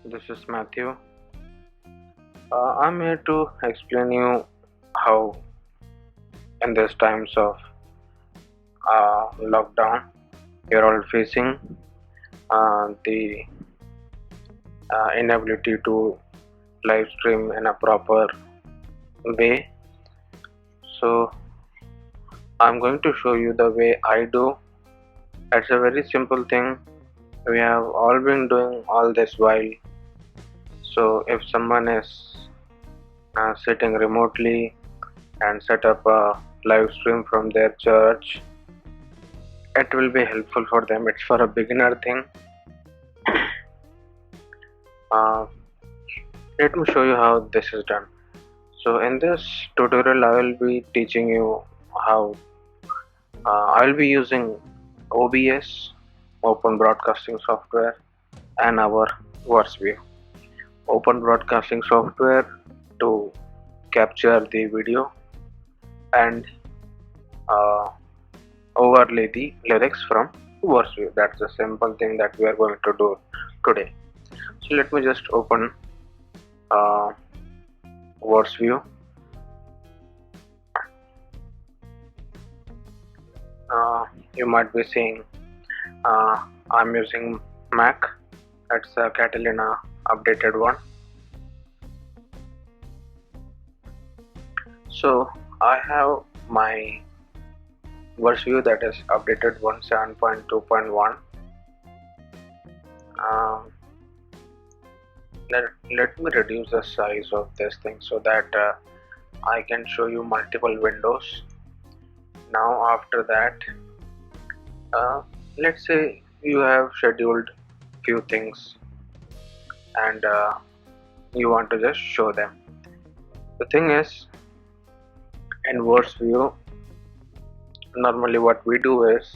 This is Matthew. I'm here to explain you how, in these times of lockdown, you're all facing the inability to live stream in a proper way. So, I'm going to show you the way I do. It's a very simple thing. We have all been doing all this while. So, if someone is sitting remotely and set up a live stream from their church, it will be helpful for them. It's for a beginner thing. uh, Let me show you how this is done. So in this tutorial I will be teaching you how I will be using OBS, open broadcasting software, and our Verseview open broadcasting software to capture the video and uh, overlay the lyrics from Verseview. That's the simple thing that we are going to do today. So let me just open uh, Verseview. You might be seeing I'm using Mac. That's a Catalina updated one. So I have my Verseview that is updated 17.2.1. Let me reduce the size of this thing so that I can show you multiple windows. Now after that, let's say you have scheduled few things and you want to just show them. The thing is, in Verseview, normally what we do is,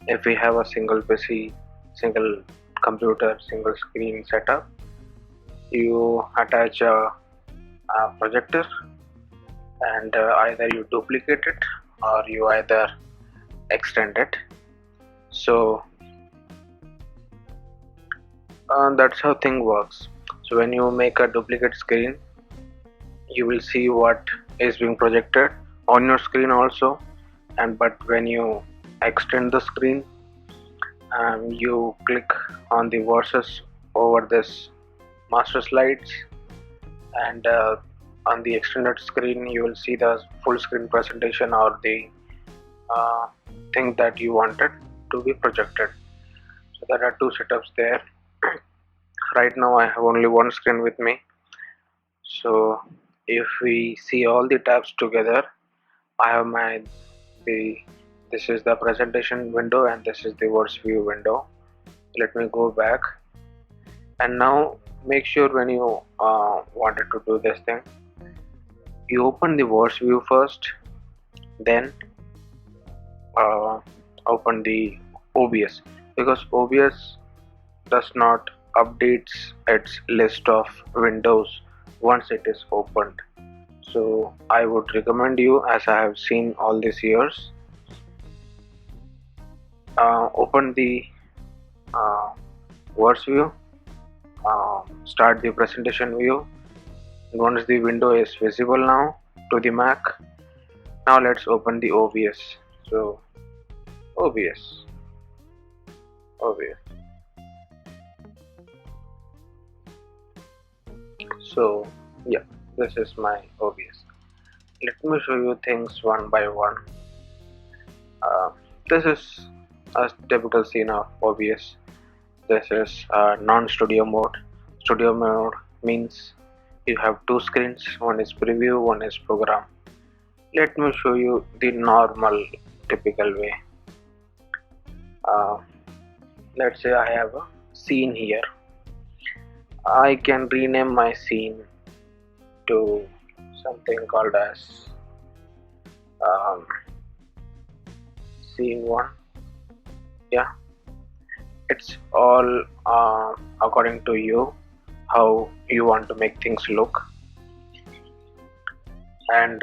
if we have a single PC, single computer, single screen setup, you attach a projector and either you duplicate it or you either extend it. So that's how thing works. So when you make a duplicate screen, you will see what is being projected on your screen also, and but when you extend the screen, you click on the verses over this master slides, and on the extended screen you will see the full screen presentation or the thing that you wanted to be projected. So there are two setups there. Right now I have only one screen with me. So if we see all the tabs together, I have this is the presentation window and this is the Verseview window. Let me go back, and now make sure when you wanted to do this thing, you open the Verseview first, then open the OBS, because OBS does not updates its list of windows once it is opened. So I would recommend you, as I have seen all these years, open the Verseview, start the presentation view. Once the window is visible now to the Mac, now let's open the OBS. So OBS. So yeah, this is my OBS. Let me show you things one by one. This is a typical scene of OBS. This is non-studio mode. Studio mode means you have two screens, one is preview, one is program. Let me show you the normal typical way. Let's say I have a scene here. I can rename my scene to something called as scene 1. Yeah, it's all according to you, how you want to make things look. And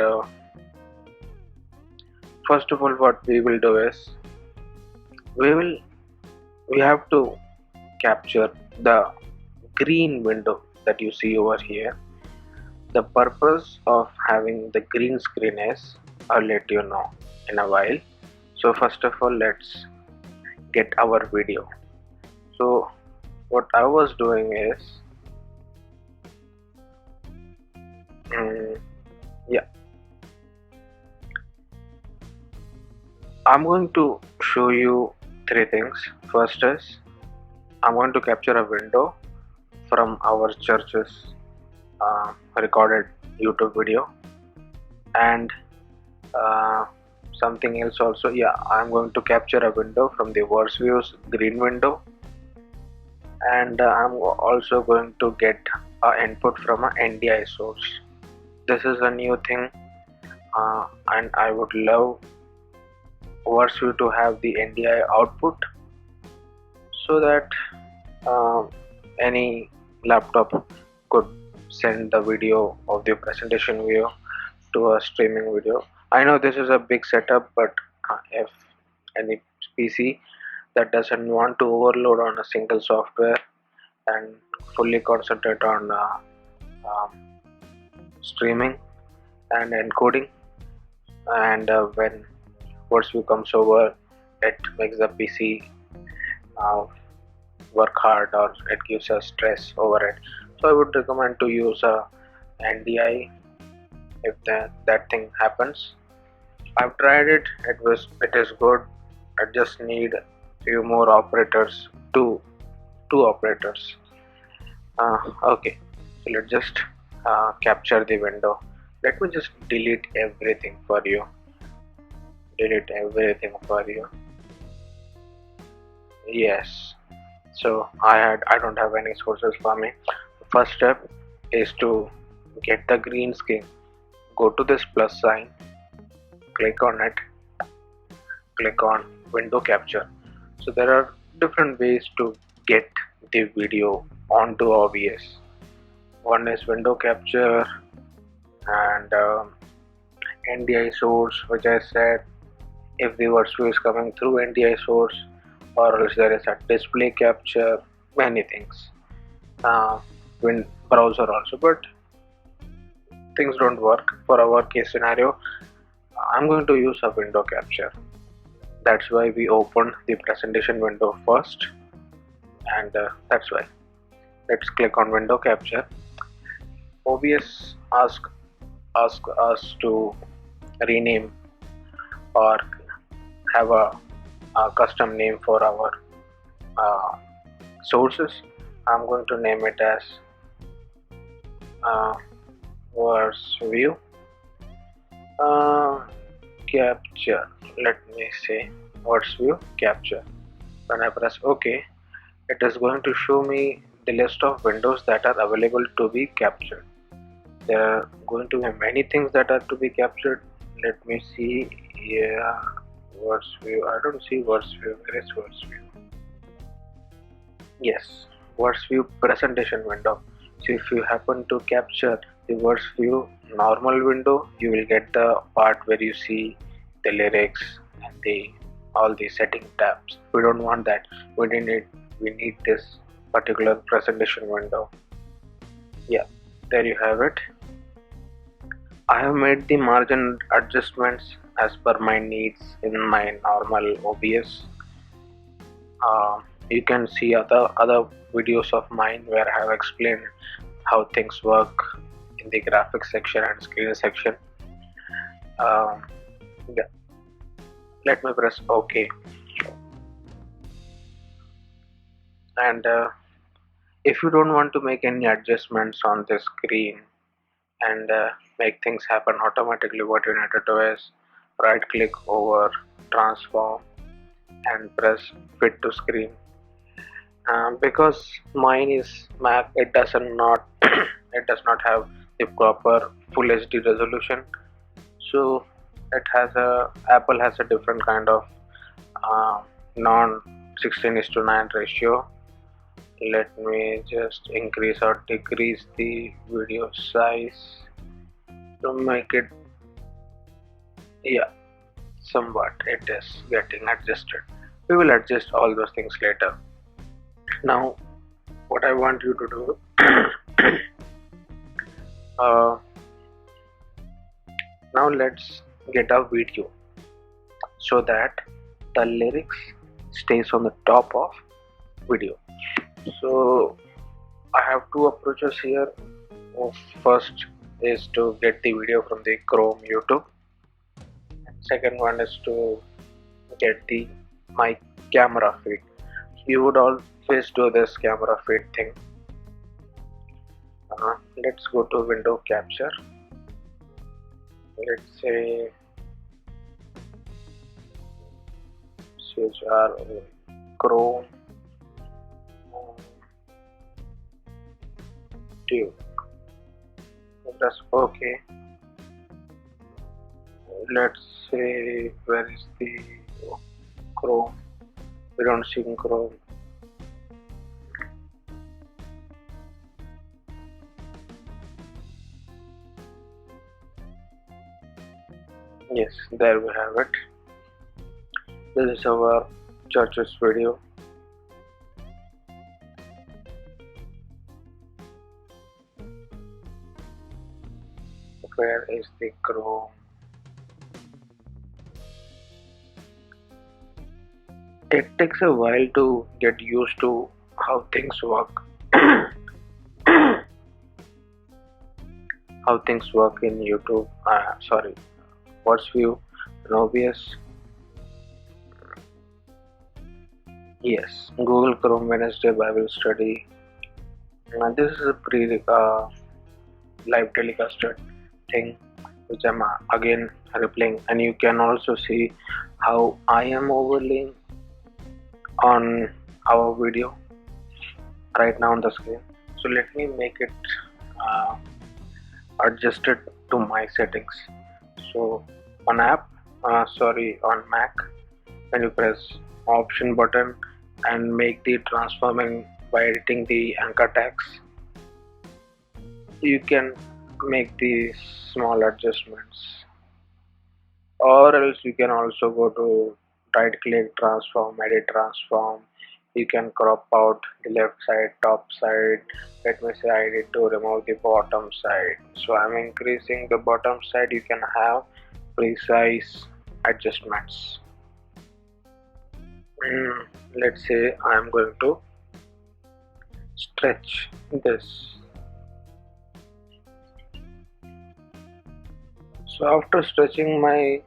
first of all, what we will do is we have to capture the green window that you see over here. The purpose of having the green screen is, I'll let you know in a while. So first of all, let's get our video. So what I was doing is, yeah, I'm going to show you three things. First is, I'm going to capture a window from our church's recorded YouTube video, and something else also. Yeah, I'm going to capture a window from the Verseview's green window, and I'm also going to get input from an NDI source. This is a new thing, and I would love Verseview to have the NDI output so that any laptop could send the video of the presentation view to a streaming video. I know this is a big setup, but if any PC that doesn't want to overload on a single software and fully concentrate on streaming and encoding, and when Verseview comes over, it makes the PC work hard, or it gives us stress over it. So I would recommend to use a NDI if that thing happens. I've tried it. It is good. I just need few more operators, two operators. Okay, so let's just capture the window. Let me just delete everything for you. Yes. So I don't have any sources for me. First step is to get the green screen. Go to this plus sign, click on it, click on window capture. So there are different ways to get the video onto OBS. One is window capture, and NDI source, which I said, if the Verseview is coming through NDI source, or else there is a display capture, many things. Win browser also, but things don't work for our case scenario. I'm going to use a window capture. That's why we opened the presentation window first, and that's why. Let's click on window capture. OBS ask us to rename or have a custom name for our sources. I'm going to name it as Verseview capture. Let me say Verseview capture. When I press OK, it is going to show me the list of windows that are available to be captured. There are going to be many things that are to be captured. Let me see. Yeah, Verseview. I don't see Verseview. Where is Verseview? Yes, Verseview presentation window. So if you happen to capture the Verseview normal window, you will get the part where you see the lyrics and all the setting tabs. We don't want that. We need this particular presentation window. Yeah, there you have it. I have made the margin adjustments as per my needs in my normal OBS. You can see other videos of mine where I have explained how things work in the graphics section and screen section. Yeah. Let me press OK. And if you don't want to make any adjustments on the screen and make things happen automatically, what you need to do is right click over transform and press fit to screen. Because mine is Mac, it does not have the proper full HD resolution, so Apple has a different kind of non 16:9 ratio. Let me just increase or decrease the video size to make it, yeah, somewhat it is getting adjusted. We will adjust all those things later. Now what I want you to do, now let's get a video so that the lyrics stays on the top of video. So I have two approaches here. First is to get the video from the Chrome YouTube. Second one is to get the my camera feed. You would always do this camera feed thing. Let's go to window capture. Let's say CHR Chrome Tube. That's okay. Let's say where is the Chrome? We don't see Chrome. Yes, there we have it. This is our church's video. Where is the Chrome? It takes a while to get used to how things work. How things work in YouTube. Verseview OBS. Yes, Google Chrome Wednesday Bible Study. This is a live telecasted thing which I'm again replaying, and you can also see how I am overlaying on our video right now on the screen. So let me make it adjusted to my settings. So on on Mac, when you press option button and make the transforming by editing the anchor tags, you can make the small adjustments, or else you can also go to right click, transform, edit transform. You can crop out the left side, top side. Let me say I need to remove the bottom side, so I'm increasing the bottom side. You can have precise adjustments. Let's say I'm going to stretch this. So after stretching my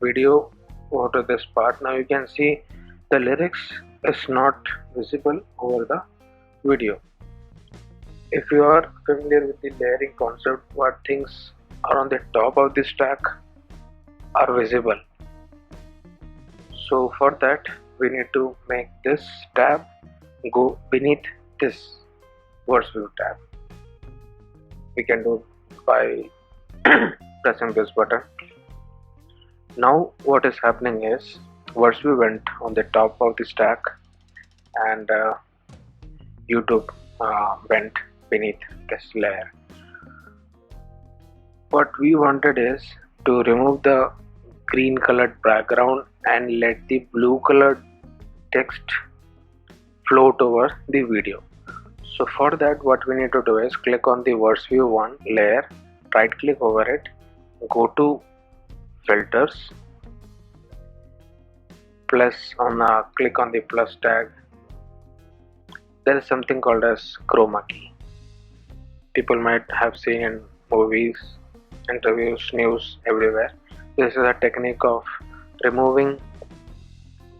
video over to this part, now you can see the lyrics is not visible over the video. If you are familiar with the layering concept, what things are on the top of this track are visible. So for that we need to make this tab go beneath this Verseview tab. We can do by pressing this button. Now what is happening is Verseview went on the top of the stack and YouTube went beneath this layer. What we wanted is to remove the green colored background and let the blue colored text float over the video. So for that, what we need to do is click on the Verseview 1 layer, right click over it, go to filters, click on the plus tag. There is something called as chroma key. People might have seen in movies, interviews, news, everywhere. This is a technique of removing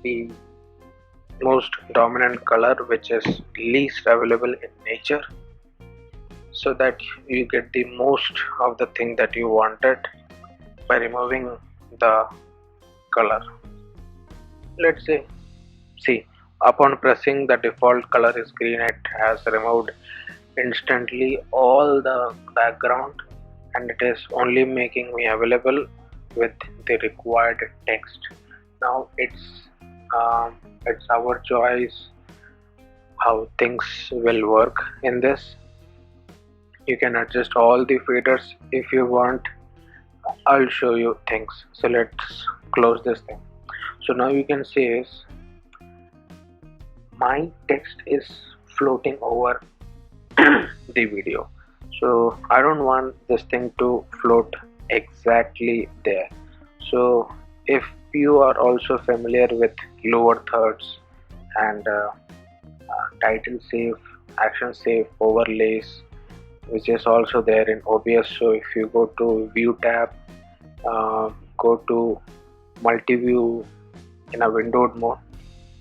the most dominant color which is least available in nature, so that you get the most of the thing that you wanted by removing the color. Let's say, see, upon pressing the default color is green, it has removed instantly all the background and it is only making me available with the required text. Now it's our choice how things will work in this. You can adjust all the faders if you want. I'll show you things. So let's close this thing. So now you can see is my text is floating over the video. So I don't want this thing to float exactly there. So if you are also familiar with lower thirds and title safe, action safe overlays, which is also there in OBS. So if you go to view tab, go to multi-view in a windowed mode,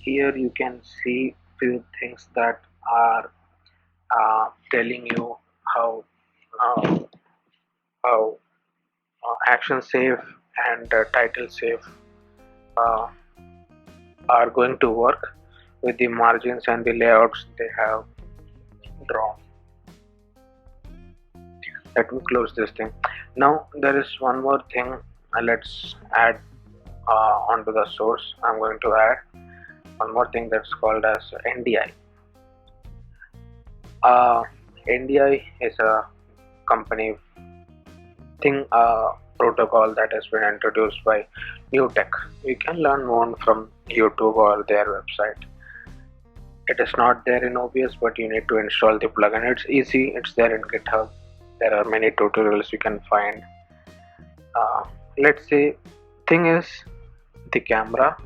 here you can see few things that are telling you how uh, how action safe and title safe uh, are going to work with the margins and the layouts they have drawn. Let me close this thing. Now there is one more thing. Let's add onto the source. I'm going to add one more thing that's called as NDI. NDI is a company thing protocol that has been introduced by New Tech. You can learn more from YouTube or their website. It is not there in OBS, but you need to install the plugin. It's easy. It's there in GitHub. There are many tutorials you can find. Let's say thing is the camera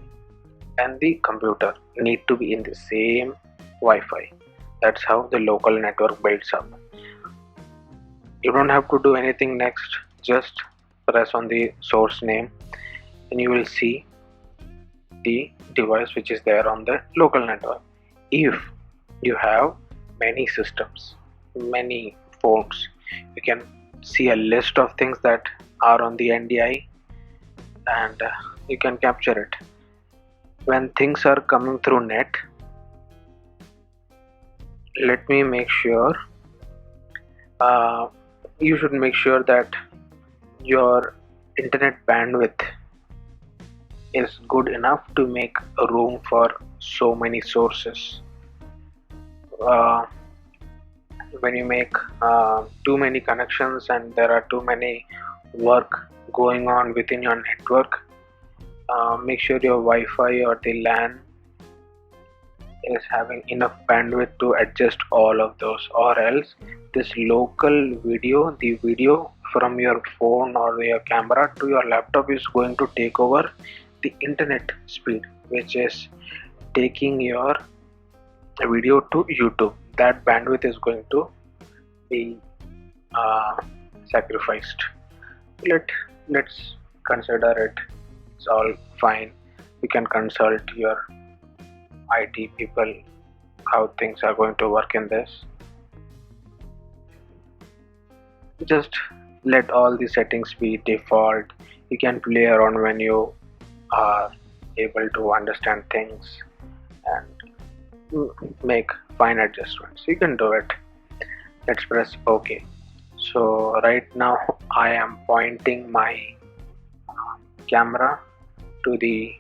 and the computer need to be in the same Wi-Fi. That's how the local network builds up. You don't have to do anything next. Just press on the source name and you will see the device which is there on the local network. If you have many systems, many phones, you can see a list of things that are on the NDI and you can capture it. When things are coming through net, let me make sure you should make sure that your internet bandwidth is good enough to make room for so many sources. When you make too many connections and there are too many work going on within your network, make sure your Wi-Fi or the LAN is having enough bandwidth to adjust all of those, or else this local video, the video from your phone or your camera to your laptop is going to take over the internet speed, which is taking your video to YouTube. That bandwidth is going to be sacrificed. Let's consider it. It's all fine. You can consult your IT people how things are going to work in this. Just let all the settings be default. You can play around when you are able to understand things and make fine adjustments. You can do it. Let's press OK. So right now I am pointing my camera to the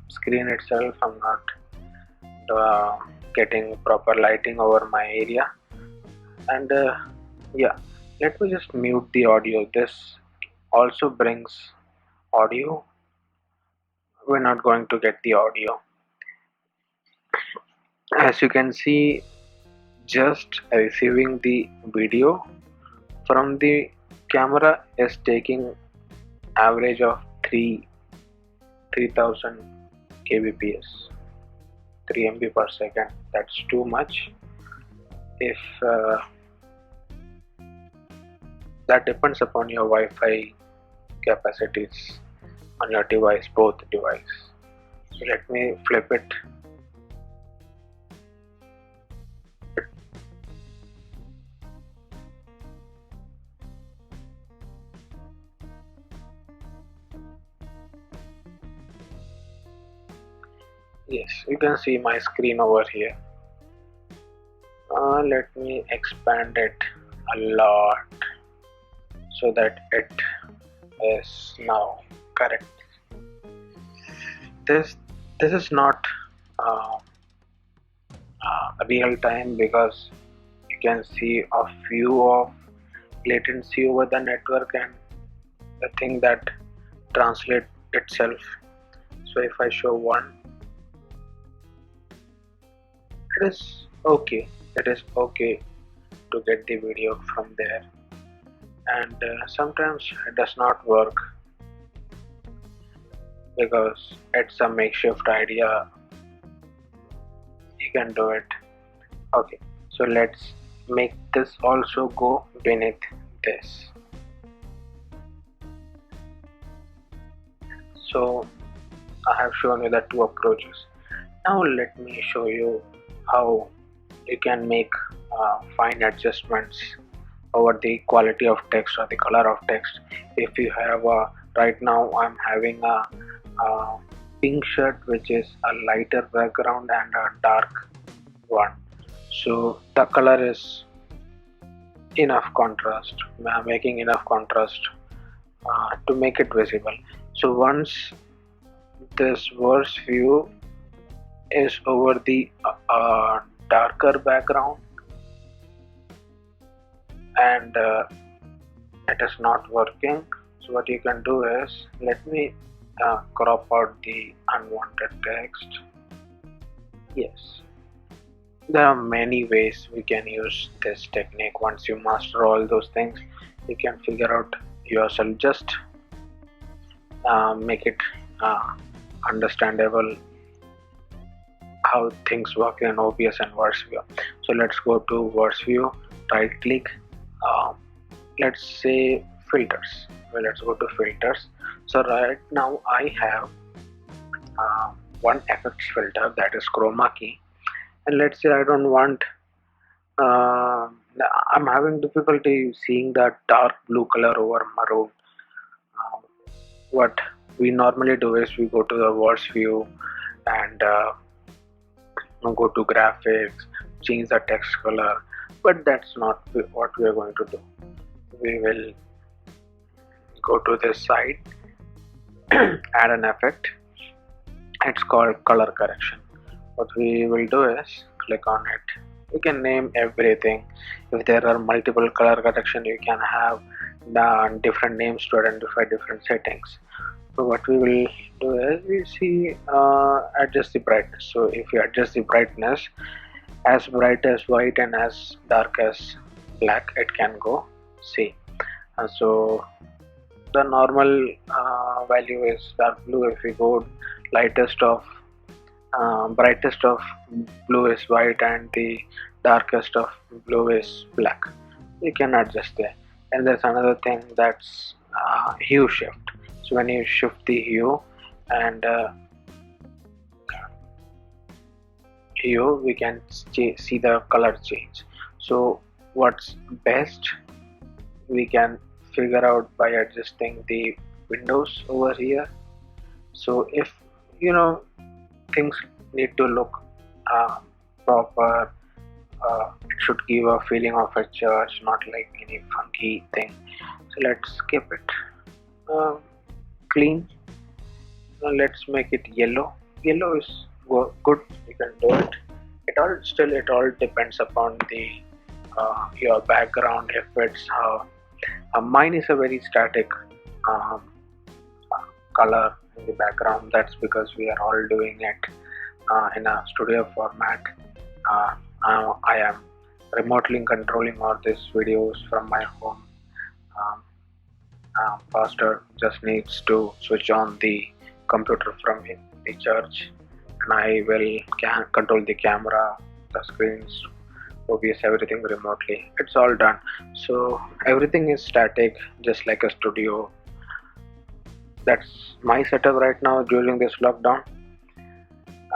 screen itself. I'm not getting proper lighting over my area, and yeah, let me just mute the audio. This also brings audio. We're not going to get the audio. As you can see, just receiving the video from the camera is taking average of 3000 kbps, 3 MB per second. That's too much. If that depends upon your Wi-Fi capacities on your device, both device. So let me flip it. Yes, you can see my screen over here. Let me expand it a lot so that it is now correct. This is not real time because you can see a few of latency over the network and the thing that translate itself. So if I show one, it is okay. It is okay to get the video from there, and sometimes it does not work because it's a makeshift idea. You can do it. Okay, so let's make this also go beneath this. So I have shown you the two approaches. Now let me show you how you can make fine adjustments over the quality of text or the color of text. If you have right now I'm having a pink shirt which is a lighter background and a dark one, so the color is enough contrast, making enough contrast to make it visible. So once this verse view is over the darker background and it is not working, so what you can do is, let me crop out the unwanted text. Yes, there are many ways we can use this technique. Once you master all those things, you can figure out yourself. Just make it uh, understandable how things work in OBS and Verseview. So let's go to Verseview, right click, uh, let's say filters. Well, let's go to filters. So right now I have uh, one effects filter, that is chroma key, and let's say I don't want uh, I'm having difficulty seeing that dark blue color over maroon. uh, what we normally do is we go to the words view and go to graphics, change the text color, but that's not what we are going to do. We will go to this side, add an effect. It's called color correction. What we will do is click on it. You can name everything. If there are multiple color correction, you can have different names to identify different settings. So what we will do is we see adjust the brightness. So if you adjust the brightness as bright as white and as dark as black, it can go. See, so the normal value is dark blue. If we go lightest of brightest of blue is white and the darkest of blue is black, you can adjust there. And there's another thing, that's hue shift. So when you shift the hue and hue, we can see the color change. So what's best, we can figure out by adjusting the windows over here. So if you know things need to look uh, proper, it should give a feeling of a church, not like any funky thing. So let's skip it. uh, Clean. Now let's make it yellow. Yellow is good, you can do it. It all depends upon the your background. If it's mine is a very static um, color in the background. That's because we are all doing it in a studio format. uh, I am remotely controlling all these videos from my home. um, Pastor just needs to switch on the computer from the church, and I will control the camera, the screens, OBS, everything remotely. It's all done. So everything is static, just like a studio. That's my setup right now during this lockdown.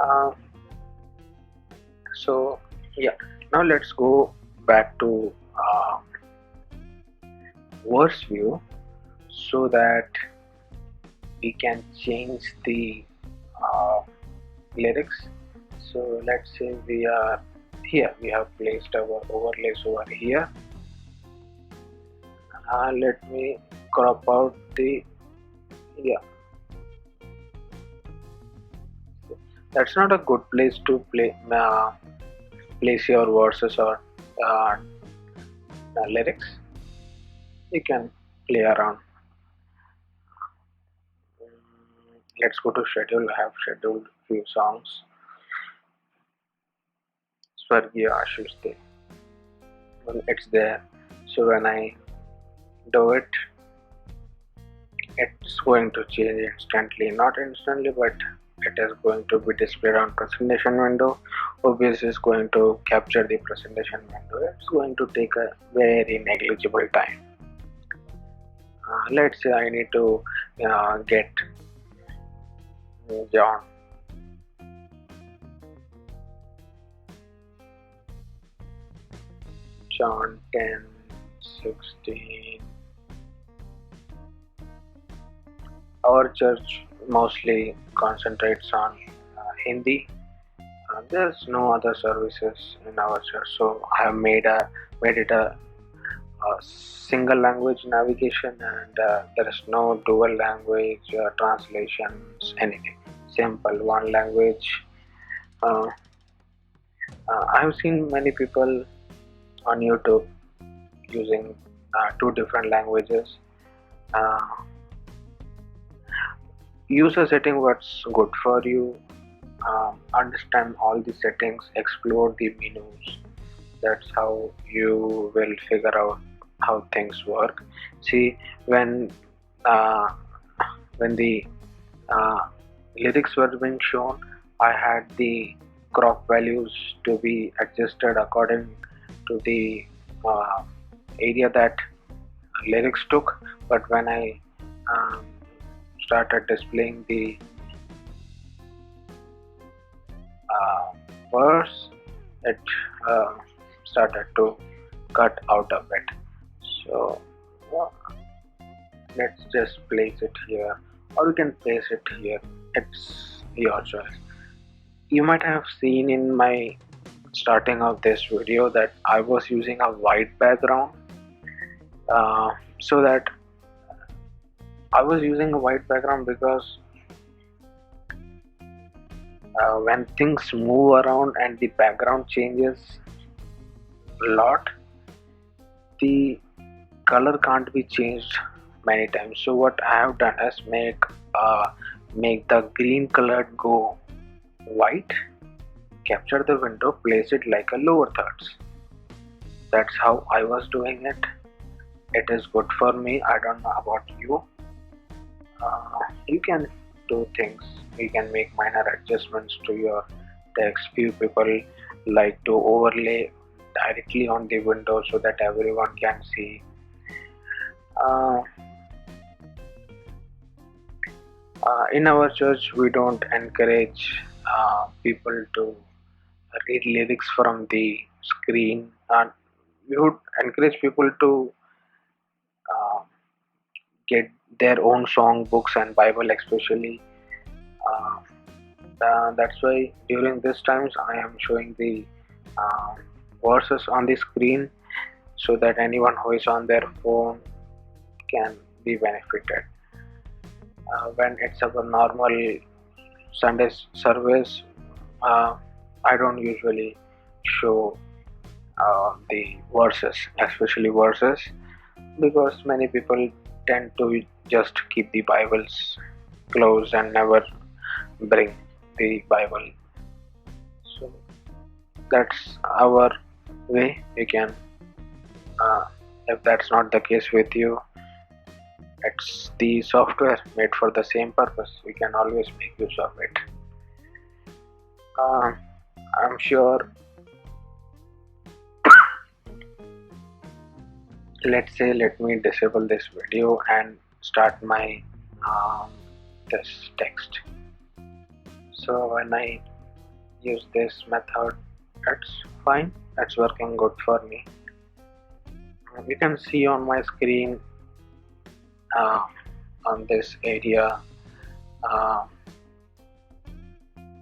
Uh, so yeah, now let's go back to verse view so that we can change the uh, lyrics. So let's say we are here, we have placed our overlays over here. Let me crop out the, yeah, that's not a good place to place your verses or uh, lyrics. You can play around. Let's go to schedule. I have scheduled few songs. Swargiya Ashish De. Well, it's there. So when I do it, it's going to change instantly. Not instantly, but it is going to be displayed on presentation window. OBS is going to capture the presentation window. It's going to take a very negligible time. Let's say I need to get John. John 10, 16. Our church mostly concentrates on Hindi. There's no other services in our church, so I have made it a single language navigation, and there is no dual language translations, anything. Simple one language. Uh, I have seen many people on YouTube using two different languages. Uh, Use a setting what's good for you. Understand all the settings. Explore the menus. That's how you will figure out how things work. See, uh, when the uh, lyrics were being shown, I had the crop values to be adjusted according to the uh, area that lyrics took. But when I um, started displaying the verse, it started to cut out a bit. So let's just place it here, or you can place it here. It's your choice. You might have seen in my starting of this video that I was using a white background, so that I was using a white background because when things move around and the background changes a lot, the color can't be changed many times. So what I have done is make the green color go white, capture the window, place it like a lower thirds. That's how I was doing it. It is good for me. I don't know about you. You can do things. You can make minor adjustments to your text. Few people like to overlay directly on the window so that everyone can see. In our church, we don't encourage people to read lyrics from the screen, and we would encourage people to uh, get their own song books and Bible, especially. Uh, that's why during these times I am showing the uh, verses on the screen so that anyone who is on their phone can be benefited. When it's a normal Sunday service, I don't usually show the verses, especially verses, because many people tend to just keep the Bibles closed and never bring the Bible. So that's our way. You can, if that's not the case with you, it's the software made for the same purpose. We can always make use of it. I'm sure. Let's say, let me disable this video and start my this text. So when I use this method, it's fine. It's working good for me. You can see on my screen, on this area,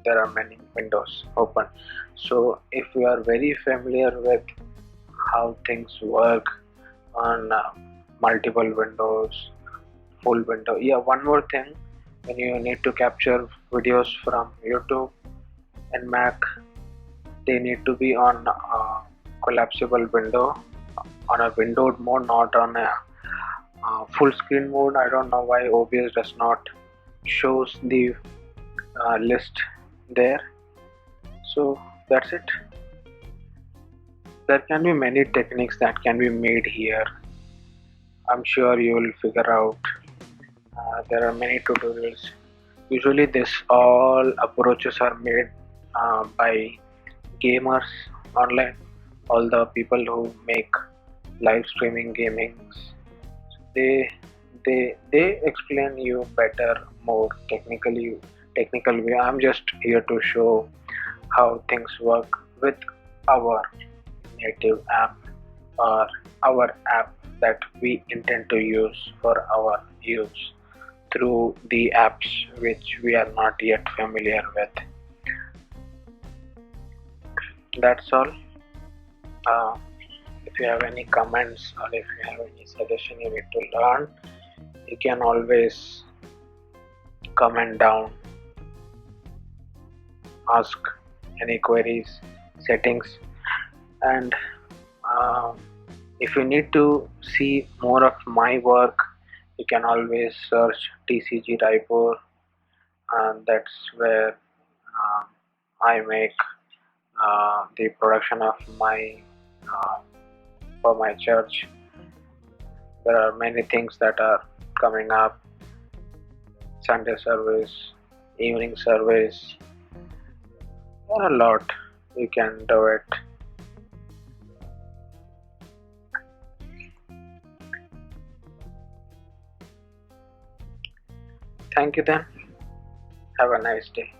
there are many windows open. So if you are very familiar with how things work on multiple windows, full window. Yeah, one more thing, when you need to capture videos from YouTube and Mac, they need to be on collapsible window, on a windowed mode, not on a full screen mode. I don't know why OBS does not shows the list there. So that's it. There can be many techniques that can be made here. I'm sure you will figure out. There are many tutorials. Usually, this all approaches are made by gamers online. All the people who make live streaming gamings, they they explain you better, more technical way. I'm just here to show how things work with our native app or our app that we intend to use for our use through the apps which we are not yet familiar with. That's all. Uh, if you have any comments or if you have any suggestion you need to learn, you can always comment down, ask any queries, settings, and um, if you need to see more of my work, you can always search TCG Raipur, and that's where I make the production of my uh, for my church. There are many things that are coming up: Sunday service, evening service. There are a lot. You can do it. Thank you then. Have a nice day.